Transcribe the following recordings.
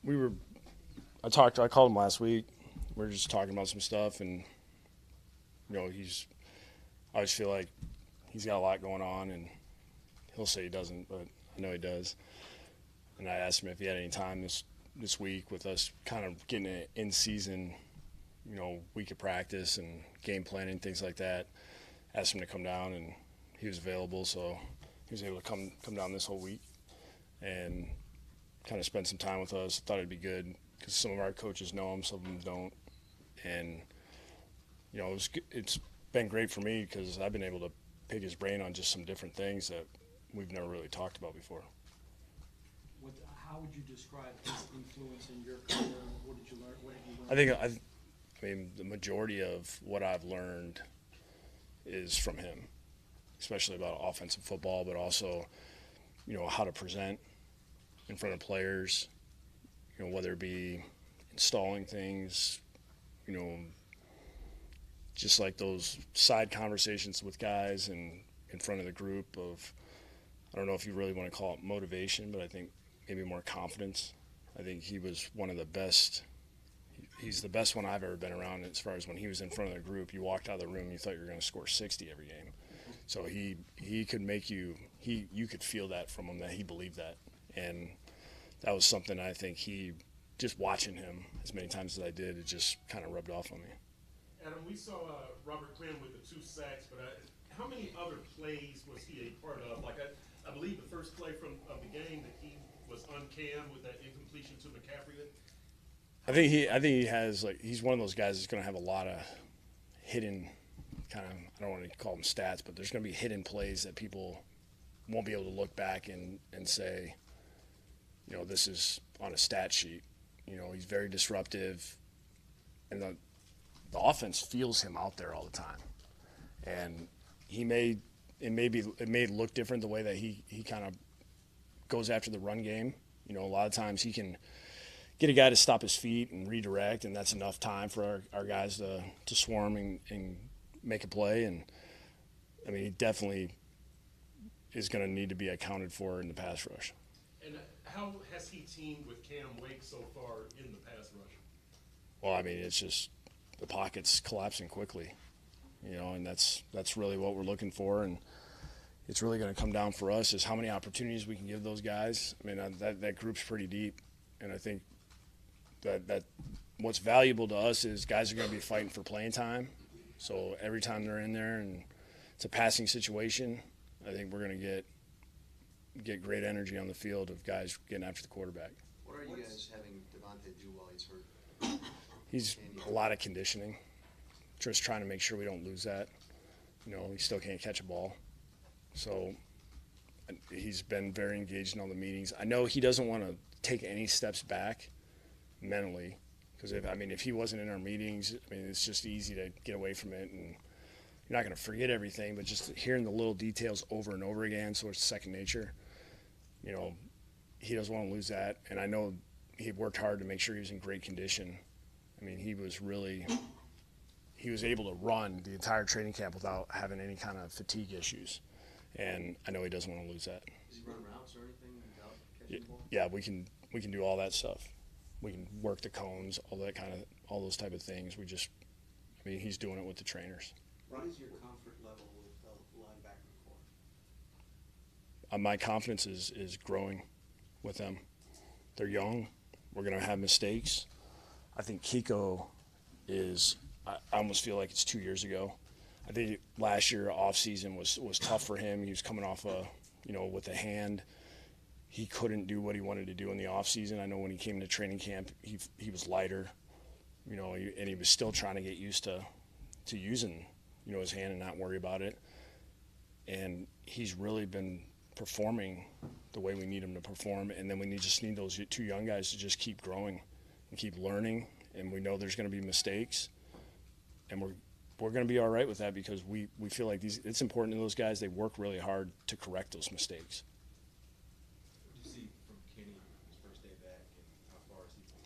I called him last week. We were just talking about some stuff, and I always feel like he's got a lot going on, and he'll say he doesn't, but I know he does. And I asked him if he had any time this week with us kind of getting an in-season, week of practice and game planning, things like that. Asked him to come down, and he was available, so he was able to come down this whole week and kind of spend some time with us. I thought it'd be good because some of our coaches know him, some of them don't. And, it's been great for me because I've been able to pick his brain on just some different things that we've never really talked about before. How would you describe his influence in your career? What did you learn? What have you learned? I mean, the majority of what I've learned is from him, especially about offensive football, but also, how to present in front of players, whether it be installing things, just like those side conversations with guys and in front of the group of, I don't know if you really want to call it motivation, but I think maybe more confidence. I think he was one of the best. He's the best one I've ever been around as far as when he was in front of the group. You walked out of the room, you thought you were going to score 60 every game. So he could make you could feel that from him, that he believed that. And that was something I think just watching him as many times as I did, it just kind of rubbed off on me. Adam, we saw Robert Quinn with the 2 sacks, but how many other plays was he a part of? Like I believe the first play of the game that he was uncanned with that incompletion to McCaffrey. I think he has, he's one of those guys that's going to have a lot of hidden kind of, I don't want to call them stats, but there's going to be hidden plays that people won't be able to look back and say, this is on a stat sheet. He's very disruptive, and the offense feels him out there all the time. And it may look different the way that he kind of goes after the run game. A lot of times he can get a guy to stop his feet and redirect, and that's enough time for our guys to swarm and make a play. And, I mean, he definitely is going to need to be accounted for in the pass rush. And how has he teamed with Cam Wake so far in the pass rush? Well, I mean, it's just the pocket's collapsing quickly, and that's really what we're looking for. And it's really going to come down for us is how many opportunities we can give those guys. I mean, that group's pretty deep, and I think that what's valuable to us is guys are going to be fighting for playing time. So every time they're in there and it's a passing situation, I think we're going to get great energy on the field of guys getting after the quarterback. What are you guys having Devontae do while he's hurt? He's a lot of conditioning, just trying to make sure we don't lose that. He still can't catch a ball. So he's been very engaged in all the meetings. I know he doesn't want to take any steps back mentally because, if he wasn't in our meetings, it's just easy to get away from it. And you're not going to forget everything, but just hearing the little details over and over again, so it's second nature. He doesn't want to lose that. And I know he worked hard to make sure he was in great condition. He was able to run the entire training camp without having any kind of fatigue issues. And I know he doesn't want to lose that. Does he run routes or anything without catching the ball? Yeah, we can do all that stuff. We can work the cones, all those type of things. He's doing it with the trainers. What is your comfort level with the linebacker core? My confidence is growing with them. They're young. We're going to have mistakes. I think Kiko I almost feel like it's 2 years ago. I think last year off season was tough for him. He was coming off with a hand. He couldn't do what he wanted to do in the off season. I know when he came to training camp, he was lighter, and he was still trying to get used to using, his hand and not worry about it. And he's really been performing the way we need him to perform. And then we just need those 2 young guys to just keep growing and keep learning. And we know there's going to be mistakes, and we're going to be all right with that because we feel like it's important to those guys. They work really hard to correct those mistakes. What do you see from Kenny his first day back, and how far is he from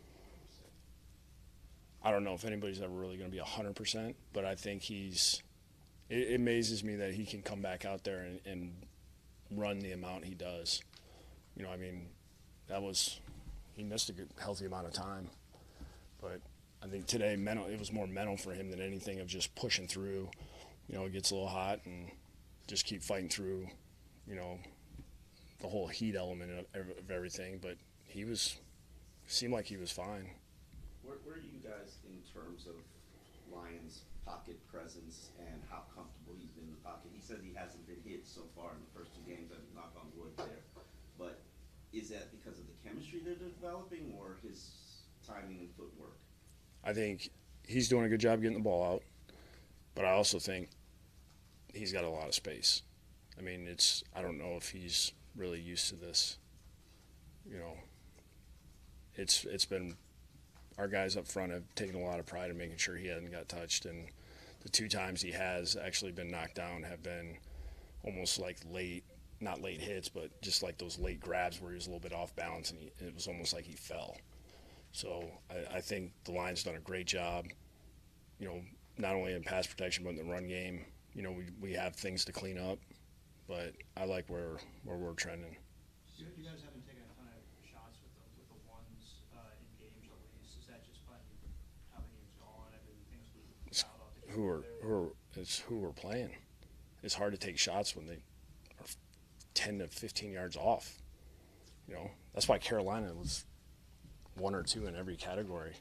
100%? I don't know if anybody's ever really going to be 100%, but I think it amazes me that he can come back out there and run the amount he does. That was he missed a good, healthy amount of time. But I think today it was more mental for him than anything of just pushing through. You know, it gets a little hot and just keep fighting through, you know, the whole heat element of everything. But seemed like he was fine. Where are you guys in terms of Lyon's pocket presence and how comfortable he's been in the pocket? He says he hasn't been hit so far in the first 2 games. I knock on wood there. But is that because of the chemistry they're developing or his timing and footwork? I think he's doing a good job getting the ball out, but I also think he's got a lot of space. I mean, I don't know if he's really used to this. You know, it's been, our guys up front have taken a lot of pride in making sure he hasn't got touched, and the 2 times he has actually been knocked down have been almost like not late hits, but just like those late grabs where he was a little bit off balance, and it was almost like he fell. So I think the line's done a great job, you know, not only in pass protection but in the run game. You know, we have things to clean up, but I like where we're trending. You guys haven't taken a ton of shots with the ones in games at least. Is that just by how the game's gone and things we fouled out the It's who we're playing. It's hard to take shots when they are 10 to 15 yards off. You know, that's why Carolina was 1 or 2 in every category.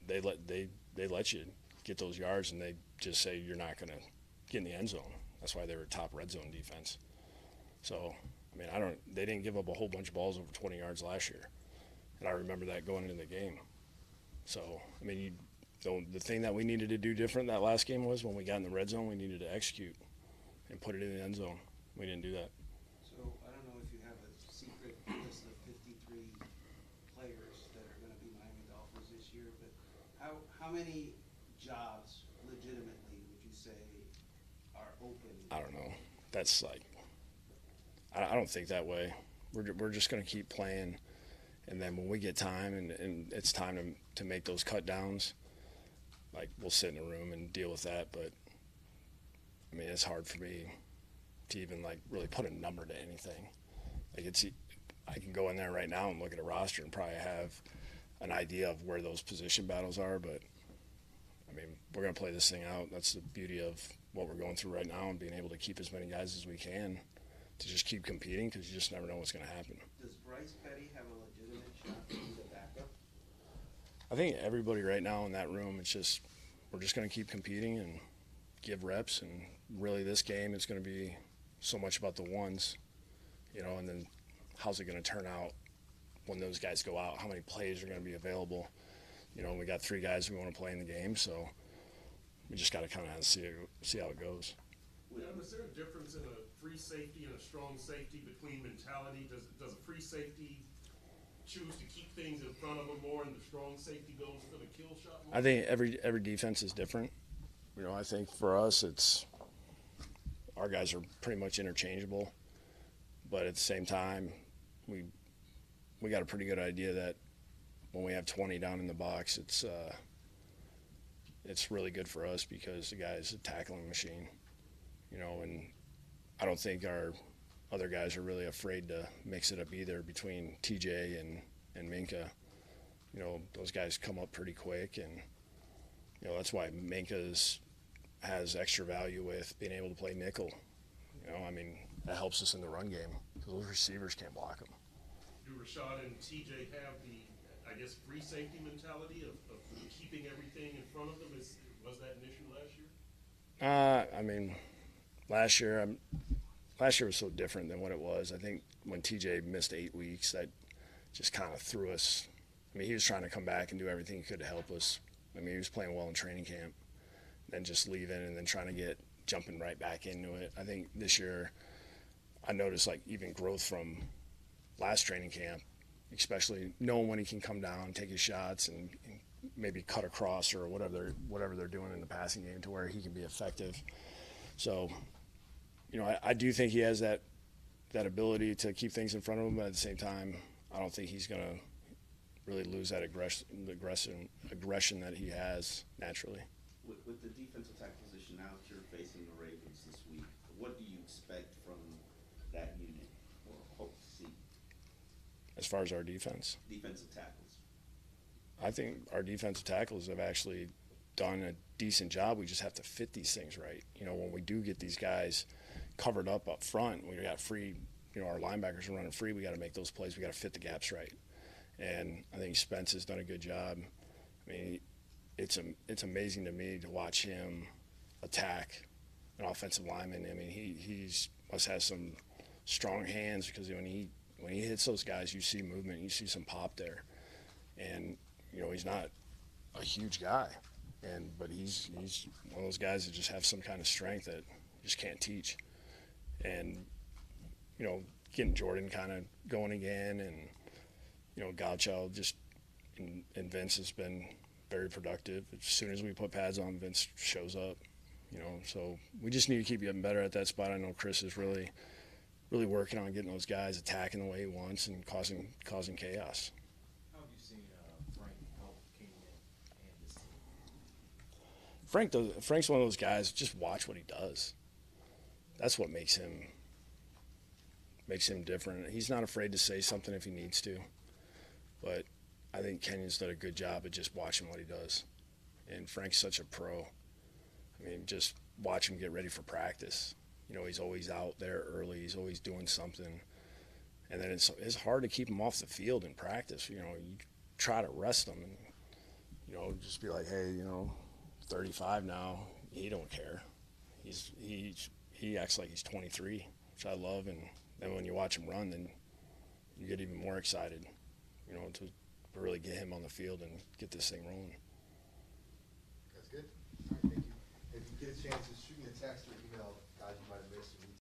They let you get those yards, and they just say you're not going to get in the end zone. That's why they were top red zone defense. So, I mean, they didn't give up a whole bunch of balls over 20 yards last year, and I remember that going into the game. So, I mean, the thing that we needed to do different that last game was when we got in the red zone, we needed to execute and put it in the end zone. We didn't do that. So I don't know if you have a secret list of 53 players that are going to be Miami Dolphins this year, but how many jobs legitimately would you say are open? I don't know. That's like, I don't think that way. We're just going to keep playing, and then when we get time and it's time to make those cut downs, like, we'll sit in a room and deal with that. But I mean, it's hard for me to even like really put a number to anything. Like, I can go in there right now and look at a roster and probably have an idea of where those position battles are, but I mean, we're going to play this thing out. That's the beauty of what we're going through right now, and being able to keep as many guys as we can to just keep competing, because you just never know what's going to happen. Does Bryce Petty have a legitimate shot to be the backup? I think everybody right now in that room, we're just going to keep competing and give reps, and really this game is going to be so much about the ones, you know, and then how's it going to turn out when those guys go out? How many plays are going to be available? You know, we got 3 guys we want to play in the game, so we just got to kind of see how it goes. Is there a difference in a free safety and a strong safety between mentality? Does a free safety choose to keep things in front of them more, and the strong safety goes for the kill shot more? I think every defense is different. You know, I think for us, our guys are pretty much interchangeable, but at the same time, we got a pretty good idea that when we have 20 down in the box, it's really good for us because the guy's a tackling machine, you know, and I don't think our other guys are really afraid to mix it up either between TJ and Minka. You know, those guys come up pretty quick, and, you know, that's why Minka has extra value with being able to play nickel. You know, I mean, that helps us in the run game because those receivers can't block them. Do Rashad and TJ have the, I guess, free safety mentality of keeping everything in front of them? Was that an issue last year? I mean, last year was so different than what it was. I think when TJ missed 8 weeks, that just kind of threw us. I mean, he was trying to come back and do everything he could to help us. I mean, he was playing well in training camp, then just leaving and then trying to jumping right back into it. I think this year I noticed, like, even growth from last training camp, especially knowing when he can come down, take his shots, and maybe cut across or whatever they're doing in the passing game to where he can be effective. So, you know, I do think he has that ability to keep things in front of him, but at the same time, I don't think he's going to really lose that aggression that he has naturally. With the defensive tackle position now that you're facing the Ravens this week, what do you expect from that unit or hope to see? as far as our defense. Defensive tackles. I think our defensive tackles have actually done a decent job. We just have to fit these things right. You know, when we do get these guys covered up front, we got free, you know, our linebackers are running free. We got to make those plays. We got to fit the gaps right. And I think Spence has done a good job. I mean, it's amazing to me to watch him attack an offensive lineman. I mean, he's must have some strong hands, because when he hits those guys, you see movement, you see some pop there. And you know, he's not a huge guy, but he's one of those guys that just have some kind of strength that you just can't teach. And you know, getting Jordan kind of going again, and you know, Godchild and Vince has been very productive. As soon as we put pads on, Vince shows up. You know, so we just need to keep getting better at that spot. I know Chris is really working on getting those guys attacking the way he wants and causing chaos. How have you seen Frank help Kenny and this team? Frank's one of those guys. Just watch what he does. That's what makes him different. He's not afraid to say something if he needs to. But I think Kenyon's done a good job of just watching what he does. And Frank's such a pro. I mean, just watch him get ready for practice. You know, he's always out there early. He's always doing something. And then it's hard to keep him off the field in practice. You know, you try to rest him and, you know, just be like, hey, you know, 35 now. He don't care. He acts like he's 23, which I love. And then when you watch him run, then you get even more excited, you know, to really get him on the field and get this thing rolling. That's good. All right, thank you. If you get a chance, just shoot me a text or email guys you might have missed.